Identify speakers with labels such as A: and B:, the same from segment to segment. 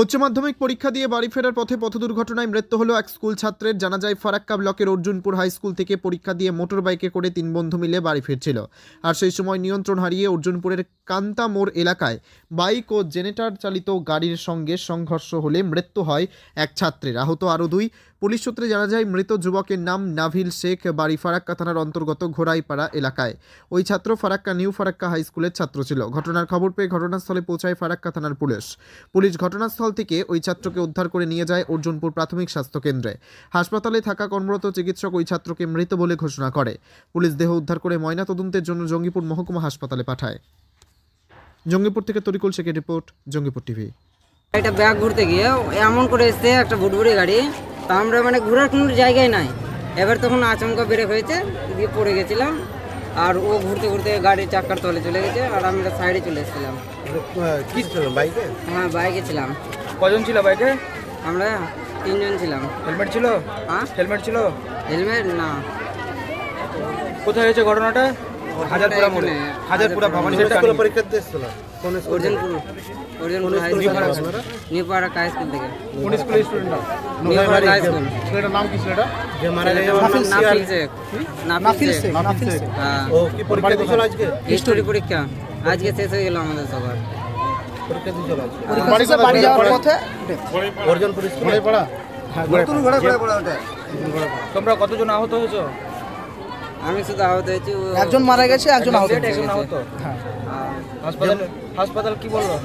A: উচ্চ মাধ্যমিক পরীক্ষা দিয়ে বাড়ি ফেরার পথে পথ দুর্ঘটনায় মৃত্যু হলো এক স্কুল ছাত্রের। জানা যায় ফারাক্কা ব্লকের অর্জুনপুর হাই স্কুল থেকে পরীক্ষা দিয়ে মোটর বাইকে করে 3 বন্ধু মিলে বাড়ি ফিরছিল। আর সেই সময় নিয়ন্ত্রণ হারিয়ে অর্জুনপুরের কান্তা মোড় এলাকায় বাইক ও জেনারেটর চালিত গাড়ির সঙ্গে সংঘর্ষ হলে মৃত্যু হয় এক ছাত্রের, আহত আরও 2। পুলিশ সূত্রে জানা যায় মৃত যুবকের নাম নাভিল শেখ, বাড়ি ফারাক্কা থানার অন্তর্গত ঘোড়াইপাড়া এলাকায়। ওই ছাত্র ফারাক্কা নিউ ফারাক্কা হাই স্কুলের ছাত্র ছিল। ঘটনার খবর পেয়ে ঘটনাস্থলে পৌঁছায় ফারাক্কা থানার পুলিশ ঘটনাস্থল থেকে ওই ছাত্রকে উদ্ধার করে নিয়ে যায় অর্জুনপুর প্রাথমিক স্বাস্থ্য কেন্দ্রে। হাসপাতালে থাকা কর্মরত চিকিৎসক ওই ছাত্রকে মৃত বলে ঘোষণা করে। পুলিশ দেহ উদ্ধার করে ময়নাতদন্তের জন্য জঙ্গিপুর মহকুমা হাসপাতালে পাঠায়। জঙ্গিপুর থেকে তরিকুল শেখের রিপোর্ট, জঙ্গিপুর টিভি।
B: একটা ব্যাগ ঘুরতে গিয়ে এমন করে এসছে একটা ভুটভুটি গাড়ি, তা আমরা ঘোরার কোনো জায়গায় নাই। এবার তখন আচমকা ব্রেক হয়েছে, দিয়ে পড়ে গেছিলাম। আর ও ঘুরতে ঘুরতে গাড়ির চাকার তলে চলে গেছে, আর আমরা সাইডে চলে এসেছিলাম।
C: কি ছিল বাইকে?
B: হ্যাঁ, বাইকে ছিলাম।
C: কজন ছিল বাইকে?
B: আমরা 3 জন ছিলাম।
C: হেলমেট ছিল?
B: হ্যাঁ,
C: হেলমেট ছিল?
B: হেলমেট না।
C: কোথায় হয়েছে ঘটনাটা? হাজারপুরা মোড়ে। হাজারপুরা ভবানী স্কুলে পরীক্ষা দিতে এসেছিল?
B: Arjunpur high school, new Farakka high school থেকে।
C: কোন স্কুলের student?
B: New Farakka high school.
C: ছেলেটার নাম কি ছেলেটা? যে মারা গেছে
B: নাফিল শেখ। হ্যাঁ।
C: ও কি পরীক্ষা দিছিল আজকে?
B: হিস্টোরি পরীক্ষা আজকে শেষ হয়ে গেল আমাদের সবার।
C: পরীক্ষা দিছিল আজকে।
D: বাড়ি যাওয়ার পথে
C: অর্জুনপুর স্কুলে পড়া? নতুন ঘরে পড়া ওটা। তোমরা কতজন আহত হয়েছো?
B: আমি শুধু আহত হয়েছি।
D: একজন মারা গেছে, একজন আহত হয়েছে।
C: একজন আহত।
D: হ্যাঁ।
C: হাসপাতাল কি বললো?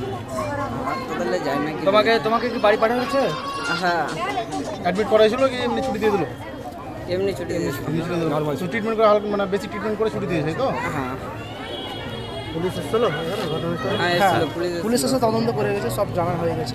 B: হাসপাতালে যাই না কি।
C: তোমাকে কি বাড়ি পাঠানো হয়েছে?
B: হ্যাঁ,
C: অ্যাডমিট করা হয়েছিল কি এমনি ছুটি দিয়ে দিল?
B: এমনি ছুটি দিয়েছে।
C: নরমাল ট্রিটমেন্ট করে হালকা মানে বেশি ট্রিটমেন্ট করে ছুটি দিয়েছে তো?
B: হ্যাঁ,
C: পুলিশ এসেছিল?
B: হ্যাঁ, পুলিশ
D: পুলিশ এসে তদন্ত করে গেছে, সব জানা হয়ে গেছে।